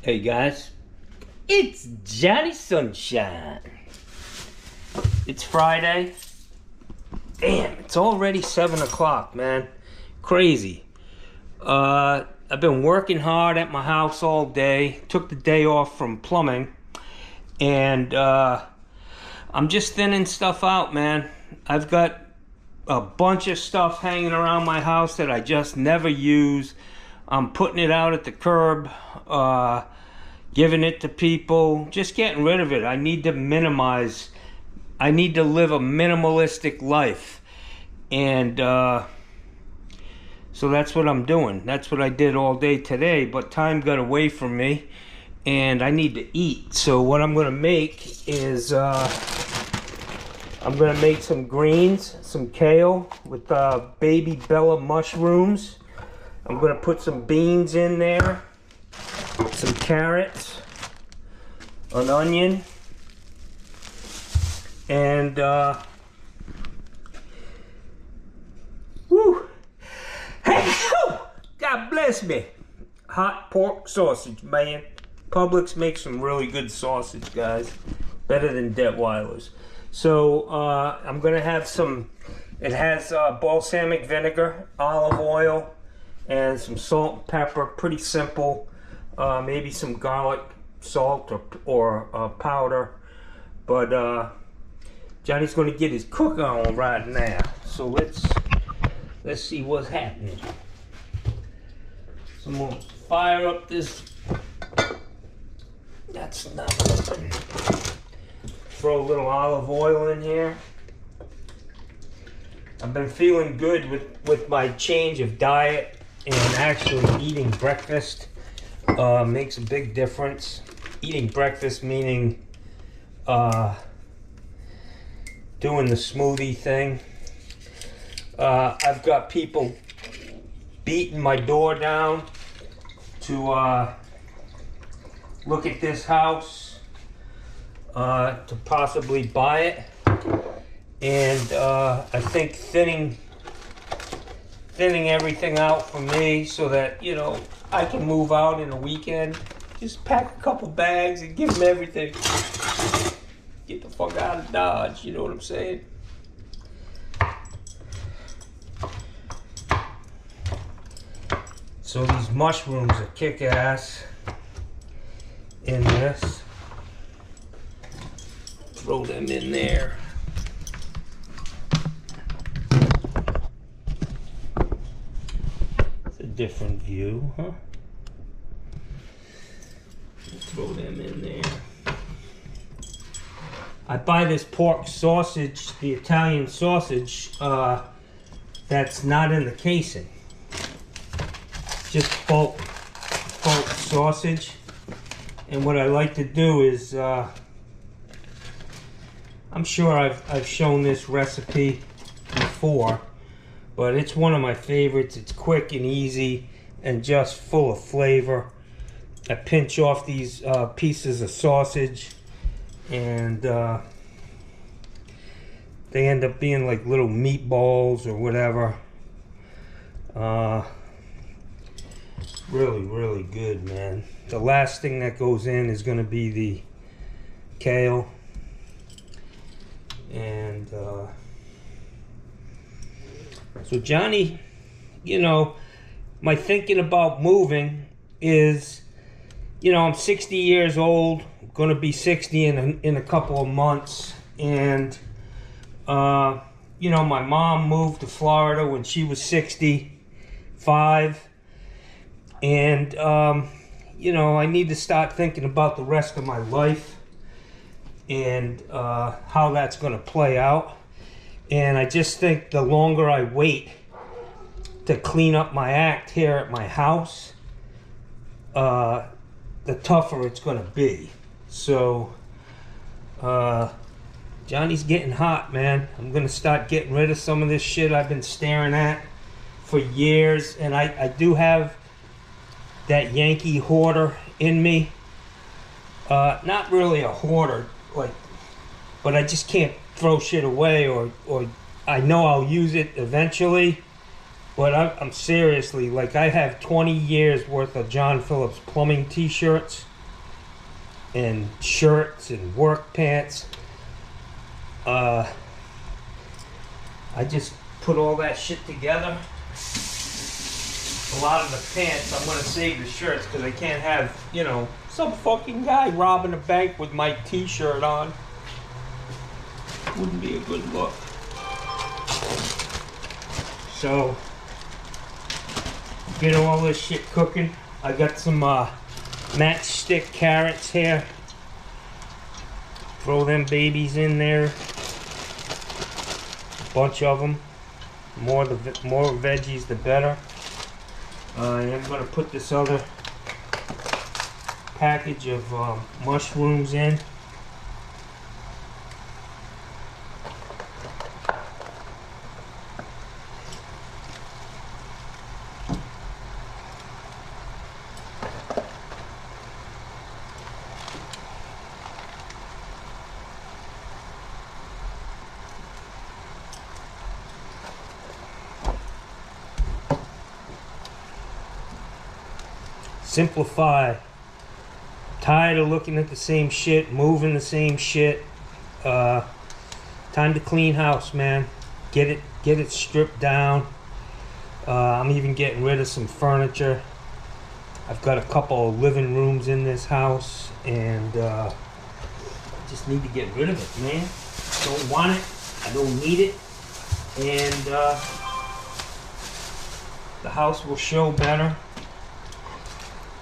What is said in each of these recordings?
Hey guys, it's Johnny Sunshine. It's Friday. Damn, it's already 7 o'clock, man. Crazy. I've been working hard at my house all day. Took the day off from plumbing. And I'm just thinning stuff out, man. I've got a bunch of stuff hanging around my house that I just never use. I'm putting it out at the curb, giving it to people, just getting rid of it. I need to minimize. I need to live a minimalistic life. And so that's what I'm doing. That's what I did all day today, but time got away from me and I need to eat. So what I'm gonna make is I'm gonna make some greens, some kale with baby Bella mushrooms. I'm gonna put some beans in there, some carrots, an onion, and God bless me, hot pork sausage, man. Publix makes some really good sausage, guys, better than Detweiler's. So I'm gonna have some. It has balsamic vinegar, olive oil, and some salt and pepper. Pretty simple. Maybe some garlic salt or powder. But Johnny's going to get his cook on right now. So let's see what's happening. So I'm going to fire up this. That's not open. Throw a little olive oil in here. I've been feeling good with my change of diet, and actually eating breakfast makes a big difference. Eating breakfast meaning doing the smoothie thing. I've got people beating my door down to look at this house, to possibly buy it. And I think thinning everything out for me so that, you know, I can move out in a weekend. Just pack a couple bags and give them everything. Get the fuck out of Dodge, you know what I'm saying? So these mushrooms are kick-ass in this. Throw them in there. Different view, huh? Throw them in there. I buy this pork sausage, the Italian sausage, that's not in the casing. Just bulk sausage. And what I like to do is, I'm sure I've shown this recipe before, but it's one of my favorites. It's quick and easy and just full of flavor. I pinch off these pieces of sausage, and they end up being like little meatballs or whatever. Really, really good, man. The last thing that goes in is going to be the kale. And so Johnny, you know, my thinking about moving is, you know, I'm 60 years old, I'm gonna be 60 in a couple of months, and you know, my mom moved to Florida when she was 65, and you know, I need to start thinking about the rest of my life and how that's gonna play out. And I just think the longer I wait to clean up my act here at my house, the tougher it's gonna be. So, Johnny's getting hot, man. I'm gonna start getting rid of some of this shit I've been staring at for years. And I do have that Yankee hoarder in me. Not really a hoarder, like, but I just can't throw shit away, or I know I'll use it eventually, but I'm seriously, like, I have 20 years worth of John Phillips plumbing t-shirts and shirts and work pants. I just put all that shit together. A lot of the pants, I'm gonna save the shirts because I can't have, you know, some fucking guy robbing a bank with my t-shirt on. Wouldn't be a good look. So, get all this shit cooking. I got some matchstick carrots here. Throw them babies in there. A bunch of them. More veggies, the better. I'm gonna put this other package of mushrooms in. Simplify. Tired of looking at the same shit, moving the same shit. Time to clean house, man. Get it stripped down. I'm even getting rid of some furniture. I've got a couple of living rooms in this house, and just need to get rid of it, man. Don't want it. I don't need it, and the house will show better.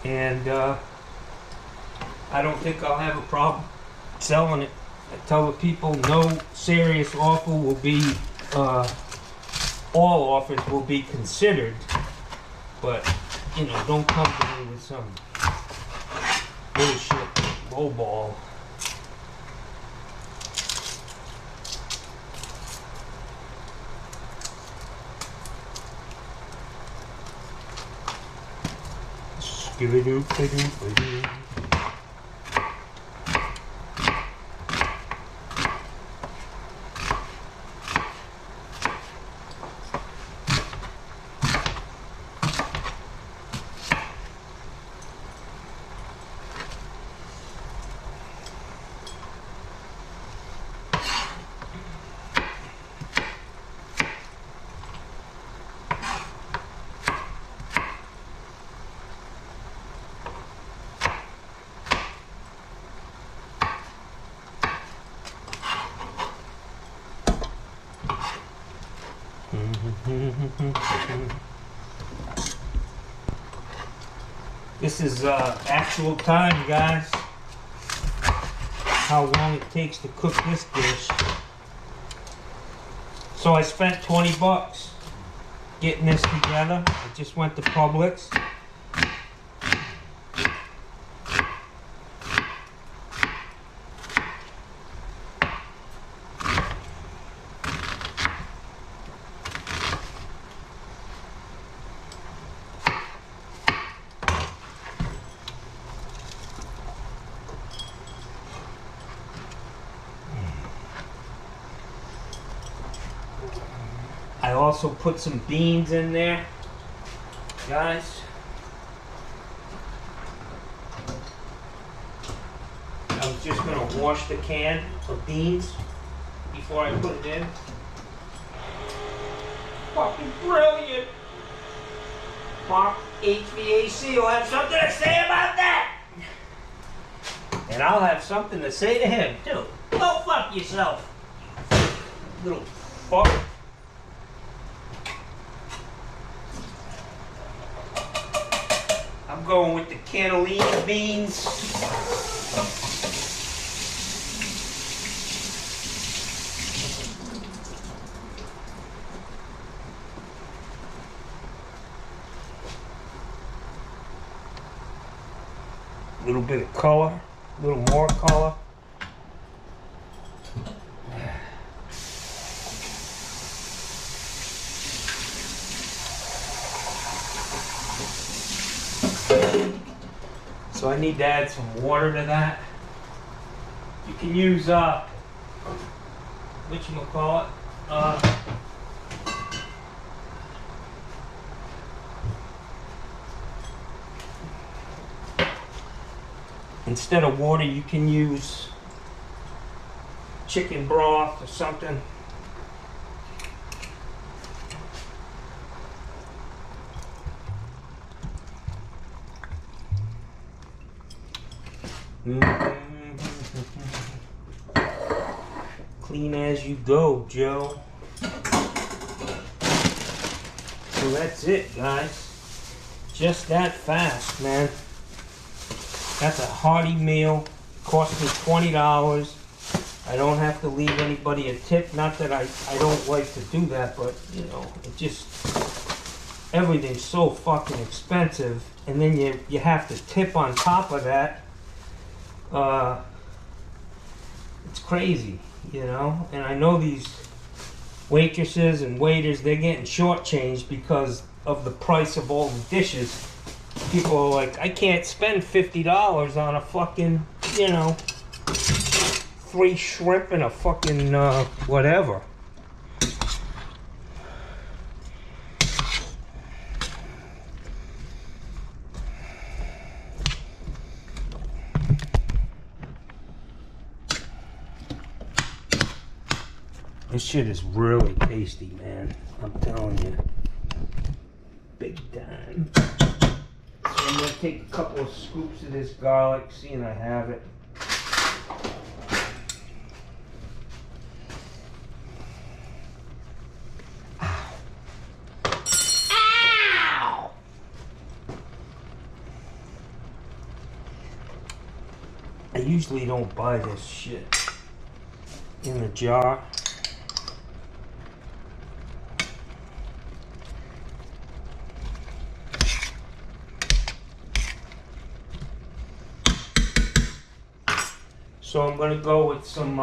And I don't think I'll have a problem selling it. I tell the people no serious offer will be, all offers will be considered, but, you know, don't come to me with some bullshit lowball. Skibidoo-bidoo-bidoo. This is actual time, guys. How long it takes to cook this dish. So I spent 20 bucks getting this together. I just went to Publix. I also put some beans in there, guys. I was just gonna wash the can of beans before I put it in. Fucking brilliant! Mark HVAC will have something to say about that! And I'll have something to say to him, too. Go fuck yourself, little fuck. I'm going with the cannellini beans. A little bit of color, a little more color. So I need to add some water to that. You can use whatchamacallit, Instead of water, you can use chicken broth or something. Clean as you go, Joe. So that's it, guys. Just that fast, man. That's a hearty meal. Cost me $20. I don't have to leave anybody a tip. Not that I don't like to do that, but you know, it just, everything's so fucking expensive, and then you have to tip on top of that. It's crazy, you know. And I know these waitresses and waiters, they're getting shortchanged because of the price of all the dishes. People are like, I can't spend $50 on a fucking, you know, 3 shrimp and a fucking whatever. This shit is really tasty, man. I'm telling you. Big time. So I'm gonna take a couple of scoops of this garlic, seeing I have it. Ow! I usually don't buy this shit in the jar. So I'm going to go with some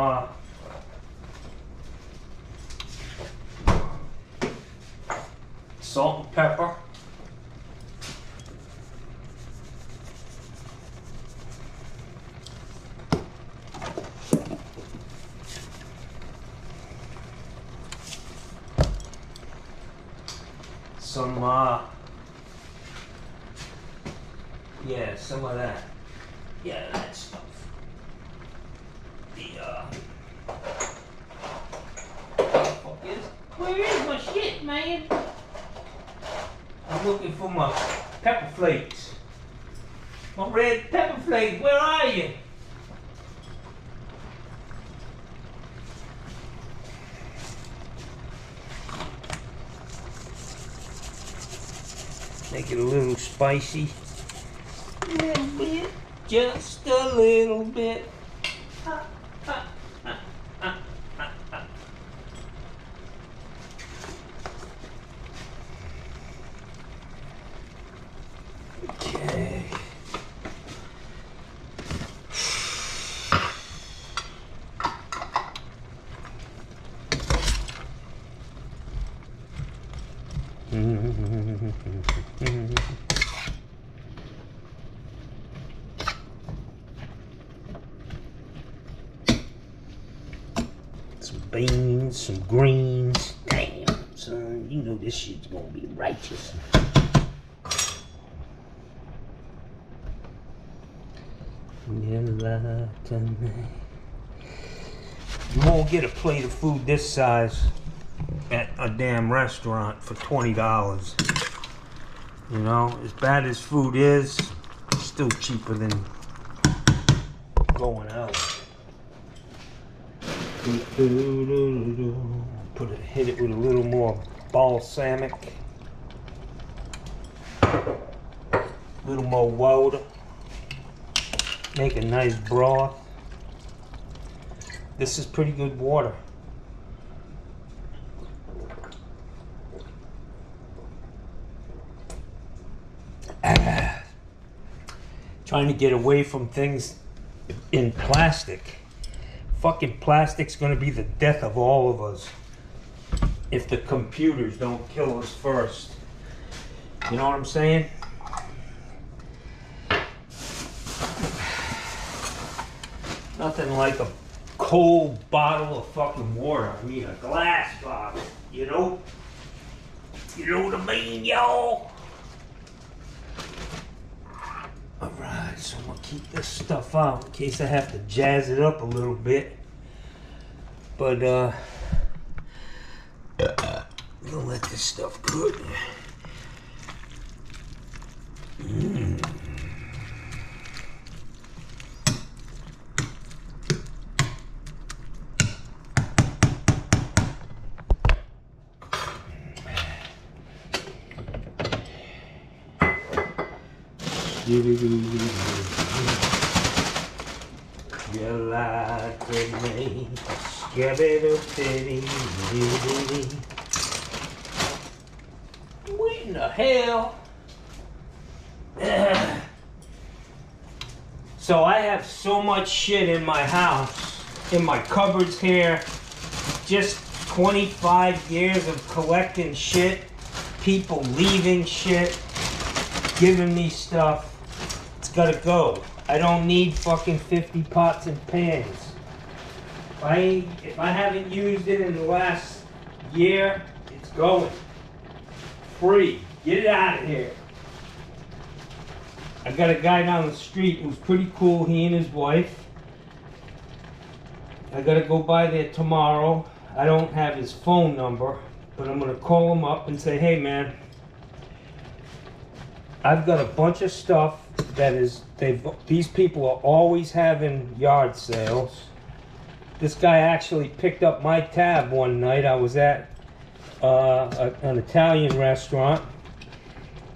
salt and pepper. Some, yeah, some of that. Yeah, that stuff. Where is my shit, man? I'm looking for my pepper flakes. My red pepper flakes, where are you? Make it a little spicy. A little bit, just a little bit. Okay. Some beans, some greens. Damn, son, you know this shit's gonna be righteous. You won't get a plate of food this size at a damn restaurant for $20. You know, as bad as food is, it's still cheaper than going out. Hit it with a little more balsamic, a little more water. Make a nice broth. This is pretty good water. Trying to get away from things in plastic. Fucking plastic's gonna be the death of all of us if the computers don't kill us first. You know what I'm saying? Nothing like a cold bottle of fucking water. I mean a glass bottle, you know? You know what I mean, y'all? Alright. So I'm gonna keep this stuff out in case I have to jazz it up a little bit. But I'm gonna let this stuff cook. You like the rain, what in the hell? So I have so much shit in my house, in my cupboards here. Just 25 years of collecting shit, people leaving shit, giving me stuff. It's gotta go. I don't need fucking 50 pots and pans. If I haven't used it in the last year, it's going. Free. Get it out of here. I got a guy down the street who's pretty cool, he and his wife. I gotta go by there tomorrow. I don't have his phone number, but I'm gonna call him up and say, hey man, I've got a bunch of stuff that these people are always having yard sales. This guy actually picked up my tab one night. I was at an Italian restaurant,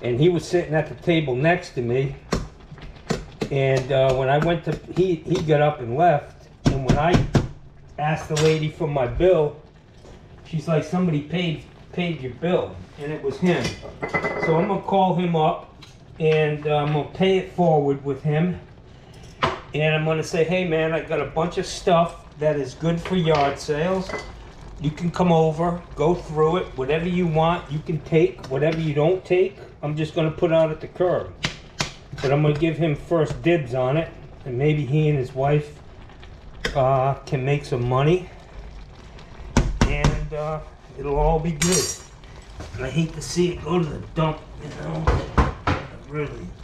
and he was sitting at the table next to me. And when I went to, he got up and left. And when I asked the lady for my bill, she's like, somebody paid your bill, and it was him. So I'm gonna call him up, and I'm gonna pay it forward with him. And I'm gonna say, hey man, I got a bunch of stuff that is good for yard sales. You can come over, go through it, whatever you want, you can take. Whatever you don't take, I'm just gonna put out at the curb. But I'm gonna give him first dibs on it, and maybe he and his wife can make some money, and it'll all be good. And I hate to see it go to the dump, you know.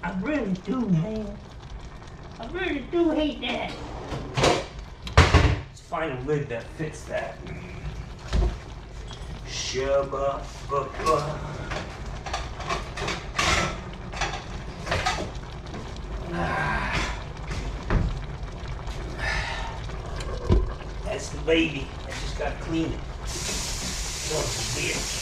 I really do, man. I really do hate that. Let's find a lid that fits that. Shabba. That's the baby. I just gotta clean it. Son of a bitch.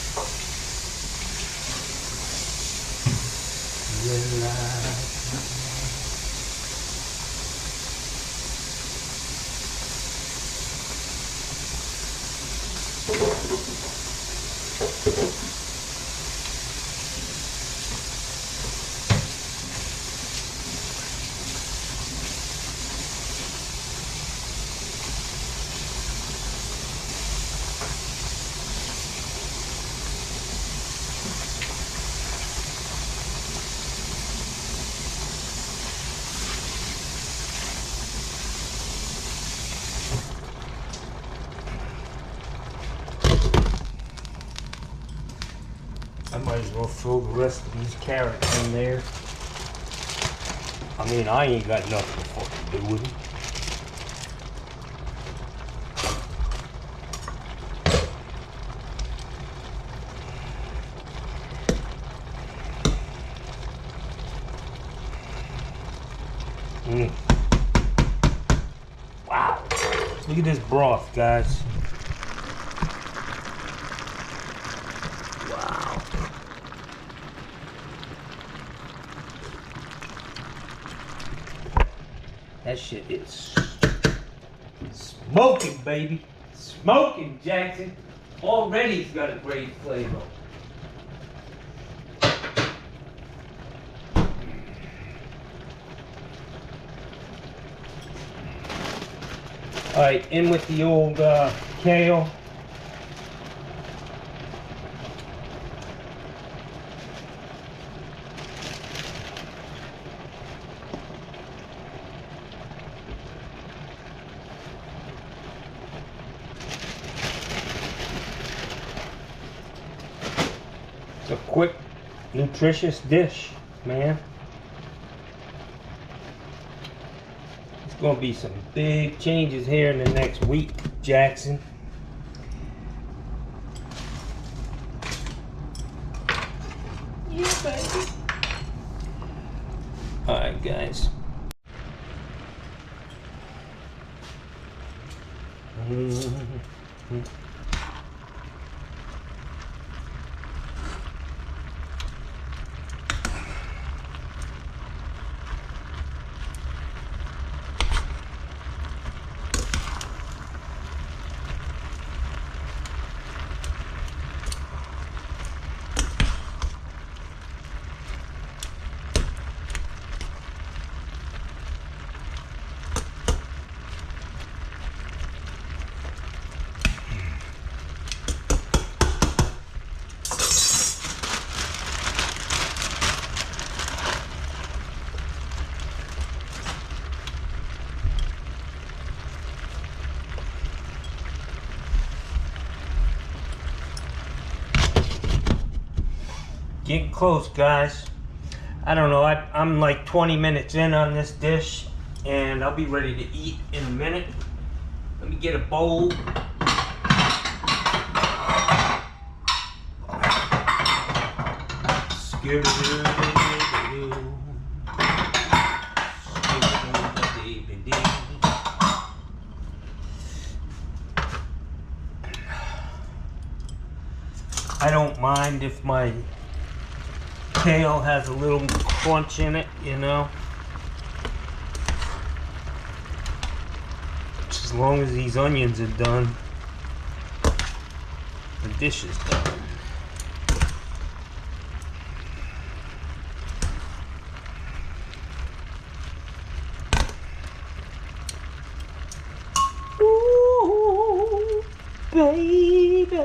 I might as well throw the rest of these carrots in there. I mean, I ain't got nothing to fucking do with them. Wow. Look at this broth, guys. Wow. That shit is smoking, baby. Smoking, Jackson. Already it's got a great flavor. All right, in with the old kale. It's a quick, nutritious dish, man. Gonna be some big changes here in the next week, Jackson. Yeah, baby. Alright, guys. Getting close, guys. I don't know, I'm like 20 minutes in on this dish, and I'll be ready to eat in a minute. Let me get a bowl. I don't mind if my kale has a little crunch in it, you know. Just as long as these onions are done, the dish is done. Ooh, baby.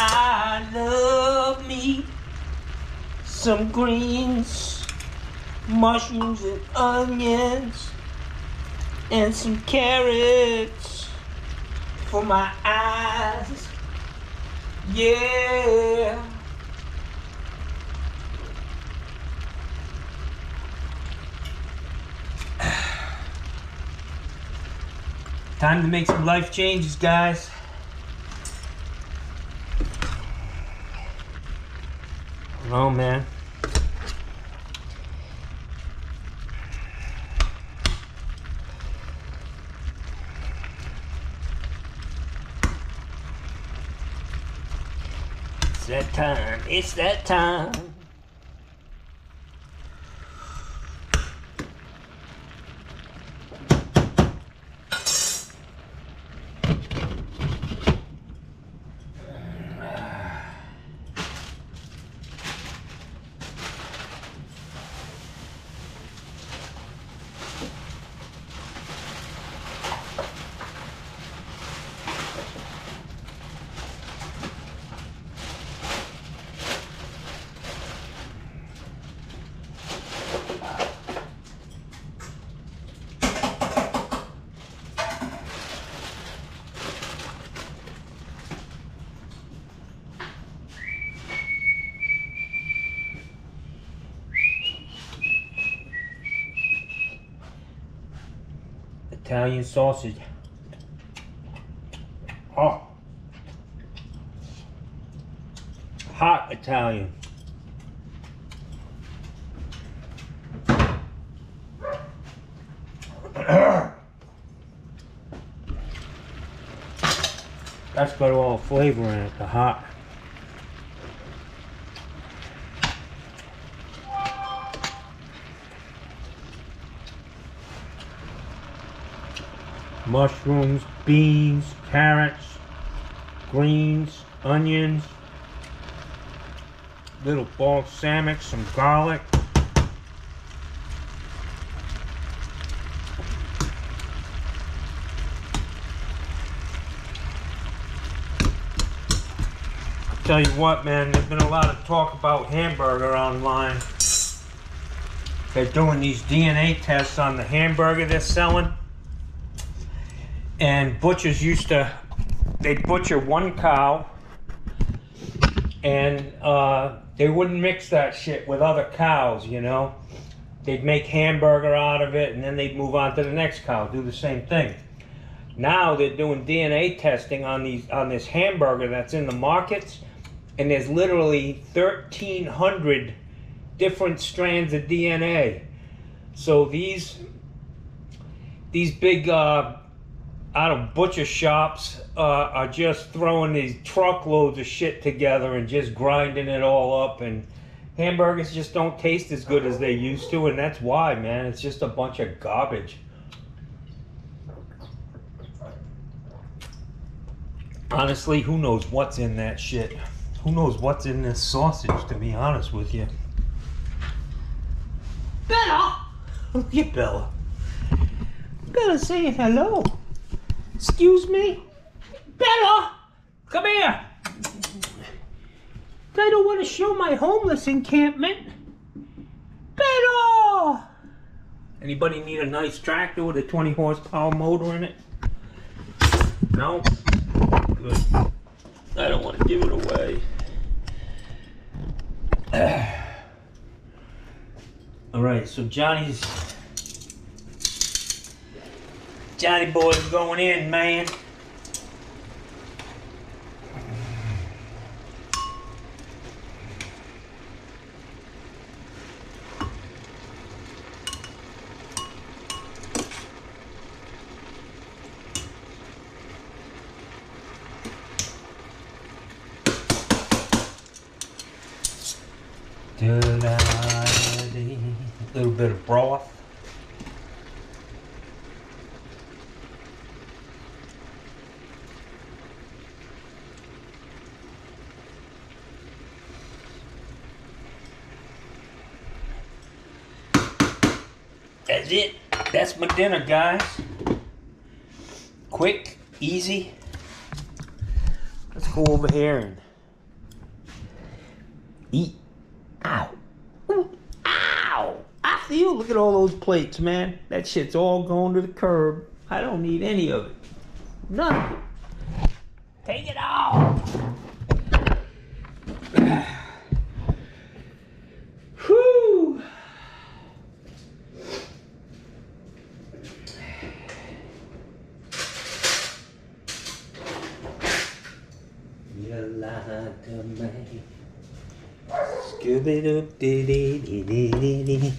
I love me some greens, mushrooms and onions, and some carrots for my eyes. Yeah. Time to make some life changes, guys. Oh man. It's that time. It's that time. Italian sausage. Oh. Hot Italian. That's got all the flavor in it, the hot. Mushrooms, beans, carrots, greens, onions, little balsamic, some garlic. Tell you what, man, there's been a lot of talk about hamburger online. They're doing these DNA tests on the hamburger they're selling. And butchers used to, they'd butcher one cow and they wouldn't mix that shit with other cows, you know. They'd make hamburger out of it, and then they'd move on to the next cow, do the same thing. Now they're doing DNA testing on this hamburger that's in the markets, and there's literally 1,300 different strands of DNA. So these big butcher shops are just throwing these truckloads of shit together and just grinding it all up, and hamburgers just don't taste as good as they used to, and that's why, man. It's just a bunch of garbage. Honestly, who knows what's in that shit? Who knows what's in this sausage, to be honest with you? Bella! Look at Bella. Bella saying hello. Excuse me? Bella! Come here! I don't want to show my homeless encampment. Bella! Anybody need a nice tractor with a 20 horsepower motor in it? No? Good. I don't want to give it away. Alright, so Johnny boy's going in, man. A little bit of broth. That's it. That's my dinner, guys. Quick, easy. Let's go over here and eat. Ow. Ooh. Ow. I feel, look at all those plates, man. That shit's all going to the curb. I don't need any of it. None of it. Take it all. Whew. You lied to me. Scooby-Doo-dee-dee-dee-dee-dee.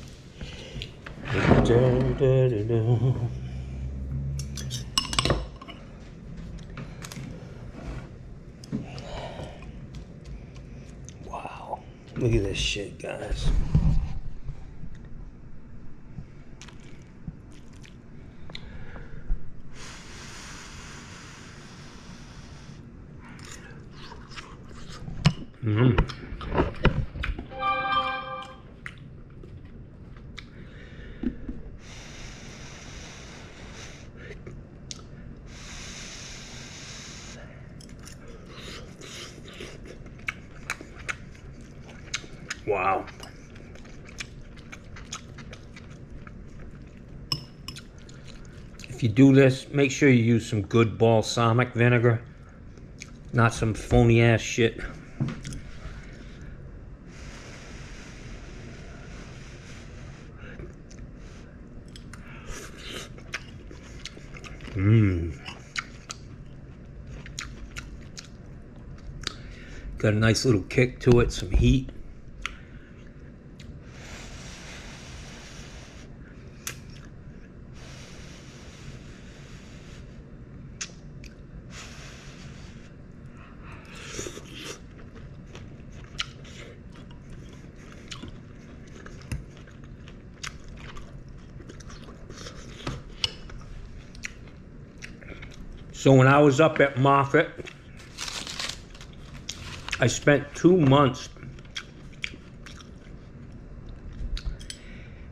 Wow, look at this shit, guys. Wow. If you do this, make sure you use some good balsamic vinegar, not some phony ass shit. Got a nice little kick to it, some heat. So when I was up at Moffett, I spent 2 months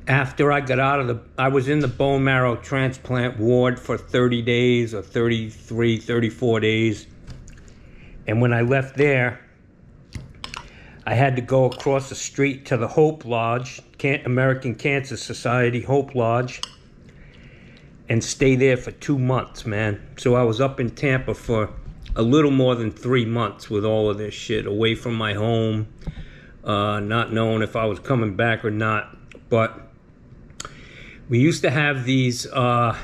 after I got out of I was in the bone marrow transplant ward for 30 days or 33, 34 days. And when I left there, I had to go across the street to the Hope Lodge, American Cancer Society Hope Lodge, and stay there for 2 months, man. So I was up in Tampa for a little more than 3 months with all of this shit, away from my home, not knowing if I was coming back or not. But we used to have these, what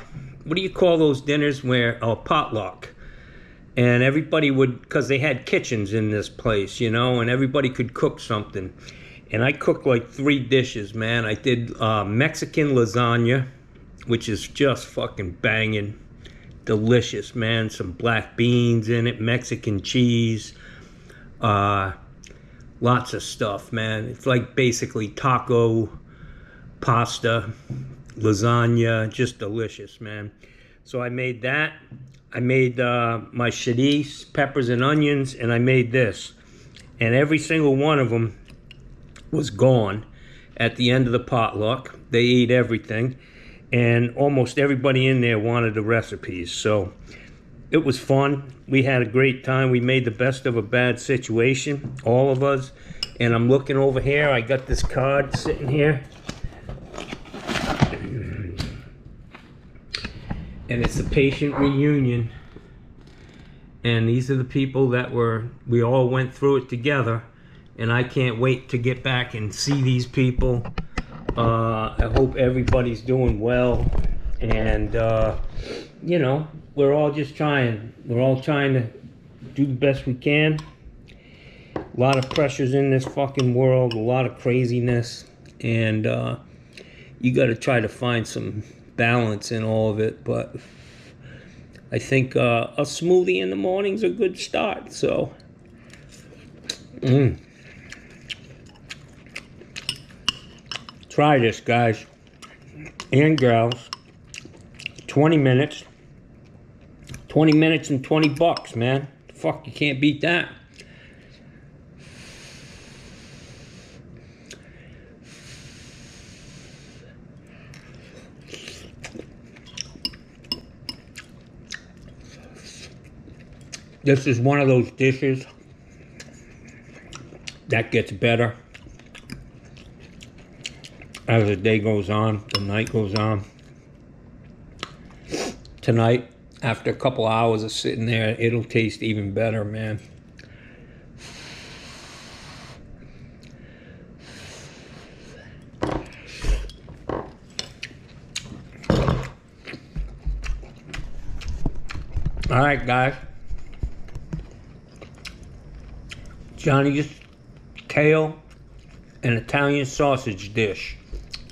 do you call those dinners where, potluck. And everybody would, because they had kitchens in this place, you know, and everybody could cook something. And I cooked like 3 dishes, man. I did Mexican lasagna, which is just fucking banging. Delicious, man. Some black beans in it, Mexican cheese, lots of stuff, man. It's like basically taco, pasta, lasagna, just delicious, man. So I made that. I made my chorizo, peppers and onions, and I made this. And every single one of them was gone at the end of the potluck. They ate everything. And almost everybody in there wanted the recipes. So it was fun. We had a great time. We made the best of a bad situation, all of us. And I'm looking over here. I got this card sitting here. And it's a patient reunion. And these are the people that we all went through it together. And I can't wait to get back and see these people. I hope everybody's doing well. And, you know, we're all just trying. We're all trying to do the best we can. A lot of pressures in this fucking world. A lot of craziness. And you got to try to find some balance in all of it. But I think a smoothie in the morning's a good start. So, try this, guys and girls. 20 minutes. 20 minutes and $20, man. Fuck, you can't beat that. This is one of those dishes that gets better as the day goes on, the night goes on. Tonight, after a couple hours of sitting there, it'll taste even better, man. All right, guys. Johnny's kale and Italian sausage dish.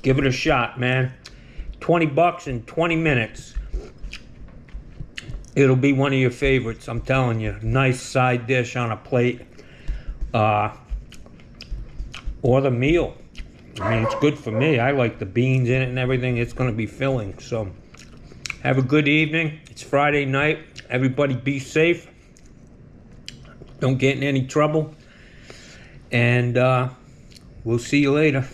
Give it a shot, man. $20 in 20 minutes. It'll be one of your favorites, I'm telling you. Nice side dish on a plate. Or the meal. I mean, it's good for me. I like the beans in it and everything. It's going to be filling. So, have a good evening. It's Friday night. Everybody be safe. Don't get in any trouble. And we'll see you later.